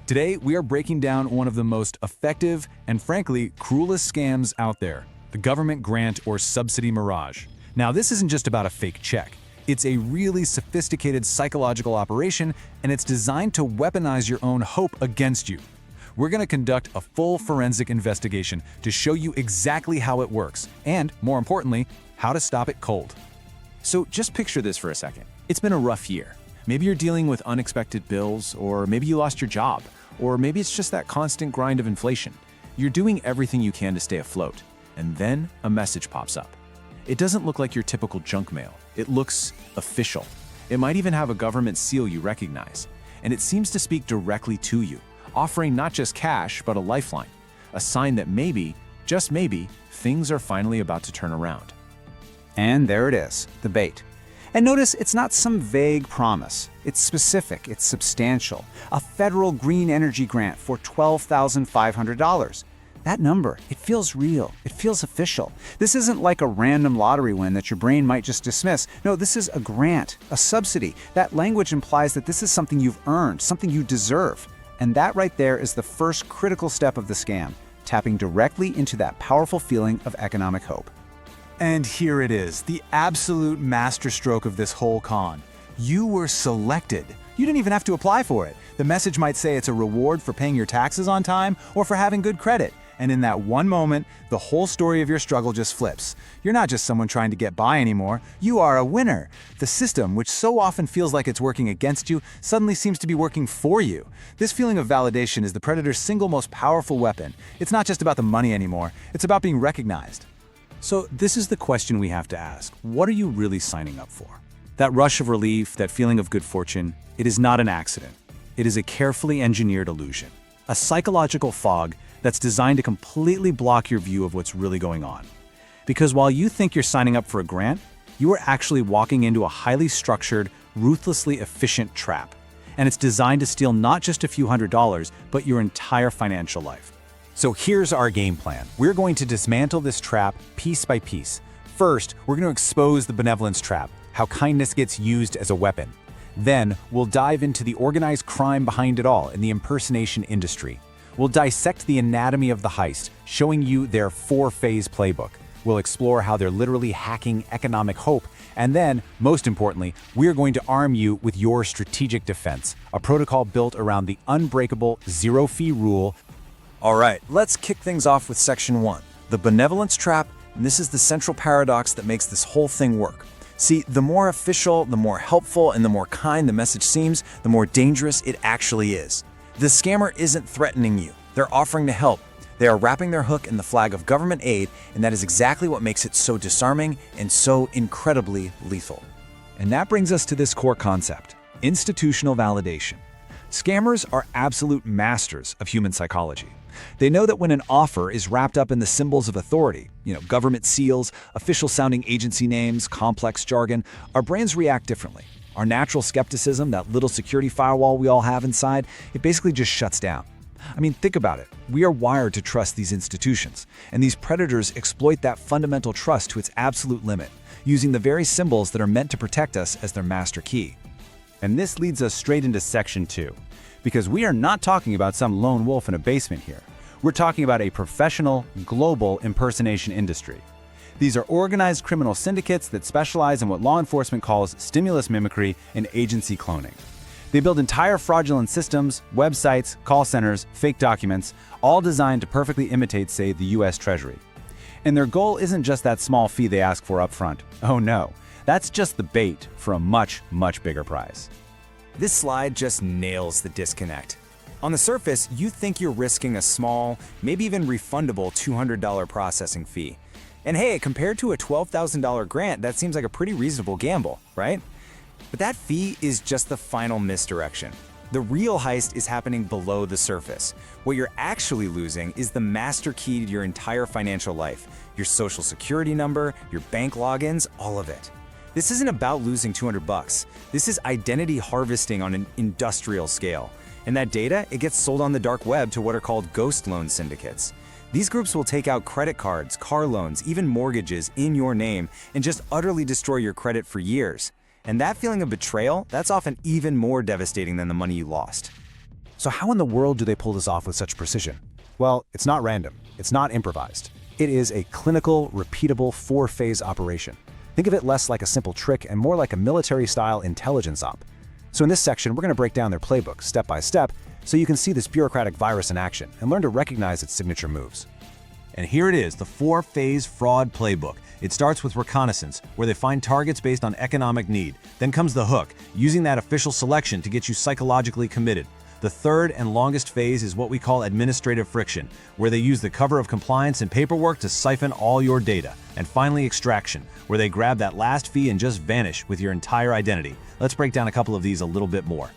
Today, we are breaking down one of the most effective and frankly, cruelest scams out there, the government grant or subsidy mirage. Now, this isn't just about a fake check. It's a really sophisticated psychological operation, and it's designed to weaponize your own hope against you. We're going to conduct a full forensic investigation to show you exactly how it works, and more importantly, how to stop it cold. So just picture this for a second. It's been a rough year. Maybe you're dealing with unexpected bills, or maybe you lost your job, or maybe it's just that constant grind of inflation. You're doing everything you can to stay afloat, and then a message pops up. It doesn't look like your typical junk mail. It looks official. It might even have a government seal you recognize, and it seems to speak directly to you, offering not just cash, but a lifeline, a sign that maybe, just maybe, things are finally about to turn around. And there it is, the bait. And notice it's not some vague promise. It's specific, it's substantial. A federal green energy grant for $12,500. That number, it feels real, it feels official. This isn't like a random lottery win that your brain might just dismiss. No, this is a grant, a subsidy. That language implies that this is something you've earned, something you deserve. And that right there is the first critical step of the scam, tapping directly into that powerful feeling of economic hope. And here it is, the absolute masterstroke of this whole con. You were selected. You didn't even have to apply for it. The message might say it's a reward for paying your taxes on time or for having good credit. And in that one moment, the whole story of your struggle just flips. You're not just someone trying to get by anymore. You are a winner. The system, which so often feels like it's working against you, suddenly seems to be working for you. This feeling of validation is the predator's single most powerful weapon. It's not just about the money anymore. It's about being recognized. So this is the question we have to ask. What are you really signing up for? That rush of relief, that feeling of good fortune, it is not an accident. It is a carefully engineered illusion. A psychological fog that's designed to completely block your view of what's really going on. Because while you think you're signing up for a grant, you are actually walking into a highly structured, ruthlessly efficient trap. And it's designed to steal not just a few $100s, but your entire financial life. So here's our game plan. We're going to dismantle this trap piece by piece. First, we're going to expose the benevolence trap, how kindness gets used as a weapon. Then, we'll dive into the organized crime behind it all in the impersonation industry. We'll dissect the anatomy of the heist, showing you their 4-phase playbook. We'll explore how they're literally hacking economic hope. And then, most importantly, we're going to arm you with your strategic defense, a protocol built around the unbreakable zero-fee rule. All right, let's kick things off with Section 1, the benevolence trap, and this is the central paradox that makes this whole thing work. See, the more official, the more helpful, and the more kind the message seems, the more dangerous it actually is. The scammer isn't threatening you. They're offering to help. They are wrapping their hook in the flag of government aid, and that is exactly what makes it so disarming and so incredibly lethal. And that brings us to this core concept, institutional validation. Scammers are absolute masters of human psychology. They know that when an offer is wrapped up in the symbols of authority, government seals, official-sounding agency names, complex jargon, our brains react differently. Our natural skepticism, that little security firewall we all have inside, it basically just shuts down. I mean, think about it. We are wired to trust these institutions, and these predators exploit that fundamental trust to its absolute limit, using the very symbols that are meant to protect us as their master key. And this leads us straight into Section 2, because we are not talking about some lone wolf in a basement here. We're talking about a professional, global impersonation industry. These are organized criminal syndicates that specialize in what law enforcement calls stimulus mimicry and agency cloning. They build entire fraudulent systems, websites, call centers, fake documents, all designed to perfectly imitate, say, the US Treasury. And their goal isn't just that small fee they ask for up front. Oh no, that's just the bait for a much, much bigger prize. This slide just nails the disconnect. On the surface, you think you're risking a small, maybe even refundable $200 processing fee. And hey, compared to a $12,000 grant, that seems like a pretty reasonable gamble, right? But that fee is just the final misdirection. The real heist is happening below the surface. What you're actually losing is the master key to your entire financial life, your social security number, your bank logins, all of it. This isn't about losing $200. This is identity harvesting on an industrial scale. And that data, it gets sold on the dark web to what are called ghost loan syndicates. These groups will take out credit cards, car loans, even mortgages in your name and just utterly destroy your credit for years. And that feeling of betrayal, that's often even more devastating than the money you lost. So how in the world do they pull this off with such precision? Well, it's not random. It's not improvised. It is a clinical, repeatable, four-phase operation. Think of it less like a simple trick and more like a military-style intelligence op. So in this section, we're going to break down their playbook step by step so you can see this bureaucratic virus in action and learn to recognize its signature moves. And here it is, the four-phase fraud playbook. It starts with reconnaissance, where they find targets based on economic need. Then comes the hook, using that official selection to get you psychologically committed. The third and longest phase is what we call administrative friction, where they use the cover of compliance and paperwork to siphon all your data. And finally, extraction, where they grab that last fee and just vanish with your entire identity. Let's break down a couple of these a little bit more.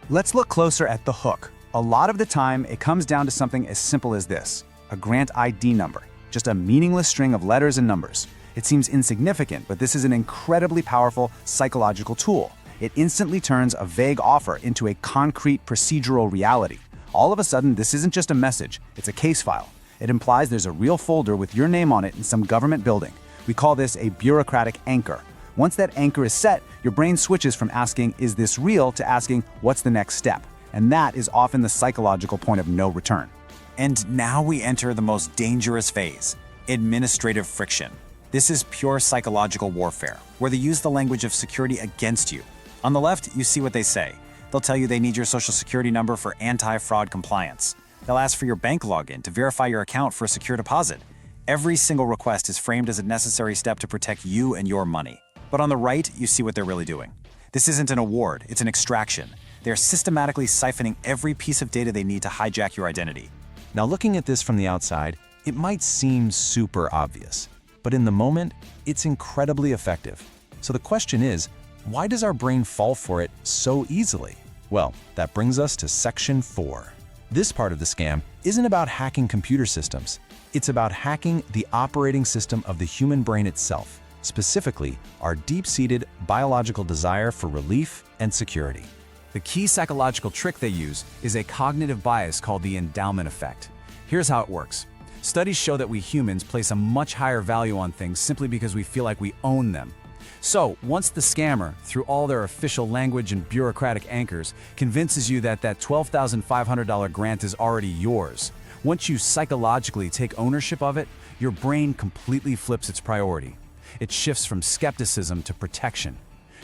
Let's look closer at the hook. A lot of the time, it comes down to something as simple as this: a grant ID number, just a meaningless string of letters and numbers. It seems insignificant, but this is an incredibly powerful psychological tool. It instantly turns a vague offer into a concrete procedural reality. All of a sudden, this isn't just a message, it's a case file. It implies there's a real folder with your name on it in some government building. We call this a bureaucratic anchor. Once that anchor is set, your brain switches from asking, "Is this real?" to asking, "What's the next step?" And that is often the psychological point of no return. And now we enter the most dangerous phase, administrative friction. This is pure psychological warfare, where they use the language of security against you. On the left, you see what they say. They'll tell you they need your social security number for anti-fraud compliance. They'll ask for your bank login to verify your account for a secure deposit. Every single request is framed as a necessary step to protect you and your money. But on the right, you see what they're really doing. This isn't an award, it's an extraction. They're systematically siphoning every piece of data they need to hijack your identity. Now, looking at this from the outside, it might seem super obvious, but in the moment, it's incredibly effective. So the question is, why does our brain fall for it so easily? Well, that brings us to section 4. This part of the scam isn't about hacking computer systems. It's about hacking the operating system of the human brain itself, specifically our deep-seated biological desire for relief and security. The key psychological trick they use is a cognitive bias called the endowment effect. Here's how it works. Studies show that we humans place a much higher value on things simply because we feel like we own them. So, once the scammer, through all their official language and bureaucratic anchors, convinces you that that $12,500 grant is already yours, once you psychologically take ownership of it, your brain completely flips its priority. It shifts from skepticism to protection.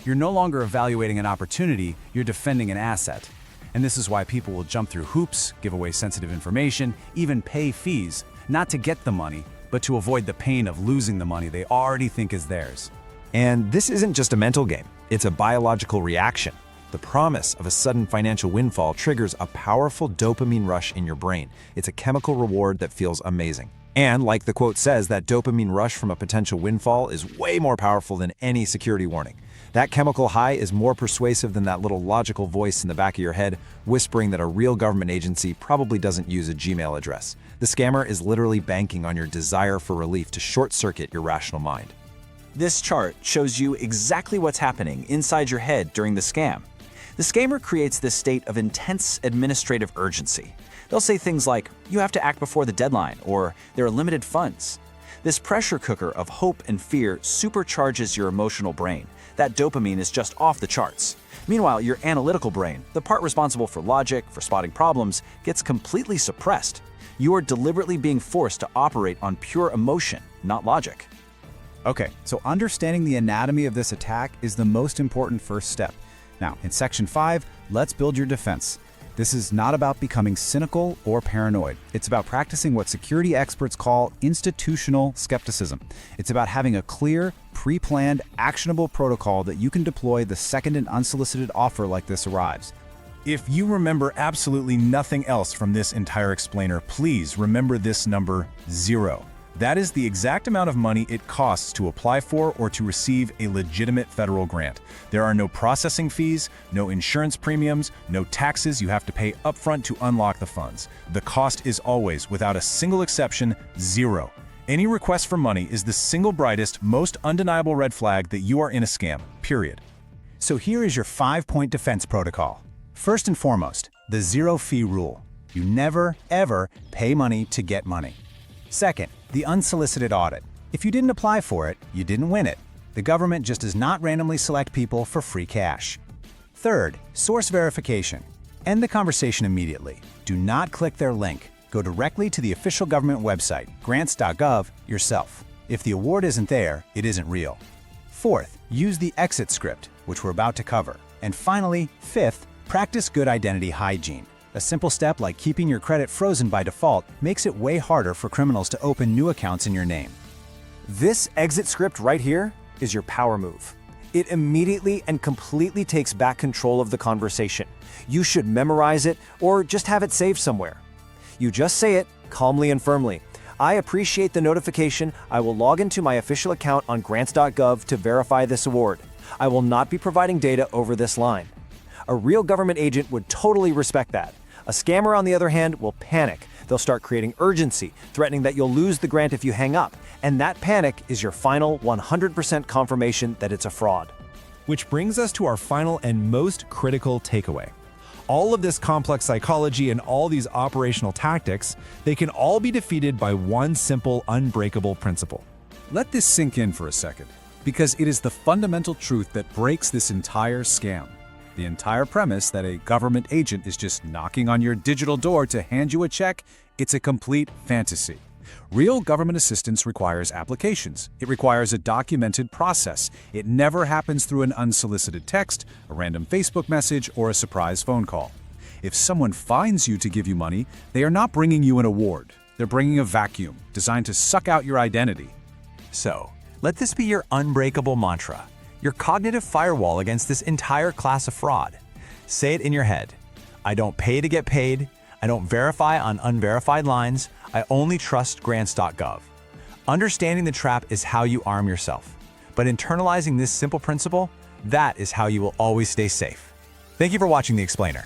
You're no longer evaluating an opportunity, you're defending an asset. And this is why people will jump through hoops, give away sensitive information, even pay fees, not to get the money, but to avoid the pain of losing the money they already think is theirs. And this isn't just a mental game, it's a biological reaction. The promise of a sudden financial windfall triggers a powerful dopamine rush in your brain. It's a chemical reward that feels amazing. And like the quote says, that dopamine rush from a potential windfall is way more powerful than any security warning. That chemical high is more persuasive than that little logical voice in the back of your head whispering that a real government agency probably doesn't use a Gmail address. The scammer is literally banking on your desire for relief to short-circuit your rational mind. This chart shows you exactly what's happening inside your head during the scam. The scammer creates this state of intense administrative urgency. They'll say things like, "You have to act before the deadline," or "there are limited funds." This pressure cooker of hope and fear supercharges your emotional brain. That dopamine is just off the charts. Meanwhile, your analytical brain, the part responsible for logic, for spotting problems, gets completely suppressed. You are deliberately being forced to operate on pure emotion, not logic. Okay, so understanding the anatomy of this attack is the most important first step. Now, in Section 5, let's build your defense. This is not about becoming cynical or paranoid. It's about practicing what security experts call institutional skepticism. It's about having a clear, pre-planned, actionable protocol that you can deploy the second an unsolicited offer like this arrives. If you remember absolutely nothing else from this entire explainer, please remember this number 0. That is the exact amount of money it costs to apply for or to receive a legitimate federal grant. There are no processing fees, no insurance premiums, no taxes you have to pay upfront to unlock the funds. The cost is always, without a single exception, 0. Any request for money is the single brightest, most undeniable red flag that you are in a scam, period. So here is your 5-point defense protocol. First and foremost, the 0-fee rule. You never, ever pay money to get money. Second, the unsolicited audit. If you didn't apply for it, you didn't win it. The government just does not randomly select people for free cash. Third, source verification. End the conversation immediately. Do not click their link. Go directly to the official government website, Grants.gov, yourself. If the award isn't there, it isn't real. Fourth, use the exit script, which we're about to cover. And finally, fifth, practice good identity hygiene. A simple step like keeping your credit frozen by default makes it way harder for criminals to open new accounts in your name. This exit script right here is your power move. It immediately and completely takes back control of the conversation. You should memorize it or just have it saved somewhere. You just say it calmly and firmly. I appreciate the notification. I will log into my official account on Grants.gov to verify this award. I will not be providing data over this line. A real government agent would totally respect that. A scammer, on the other hand, will panic. They'll start creating urgency, threatening that you'll lose the grant if you hang up. And that panic is your final 100% confirmation that it's a fraud. Which brings us to our final and most critical takeaway. All of this complex psychology and all these operational tactics, they can all be defeated by one simple, unbreakable principle. Let this sink in for a second, because it is the fundamental truth that breaks this entire scam. The entire premise that a government agent is just knocking on your digital door to hand you a check, it's a complete fantasy. Real government assistance requires applications. It requires a documented process. It never happens through an unsolicited text, a random Facebook message, or a surprise phone call. If someone finds you to give you money, they are not bringing you an award. They're bringing a vacuum designed to suck out your identity. So, let this be your unbreakable mantra, your cognitive firewall against this entire class of fraud. Say it in your head. I don't pay to get paid. I don't verify on unverified lines. I only trust Grants.gov. Understanding the trap is how you arm yourself. But internalizing this simple principle, that is how you will always stay safe. Thank you for watching The Explainer.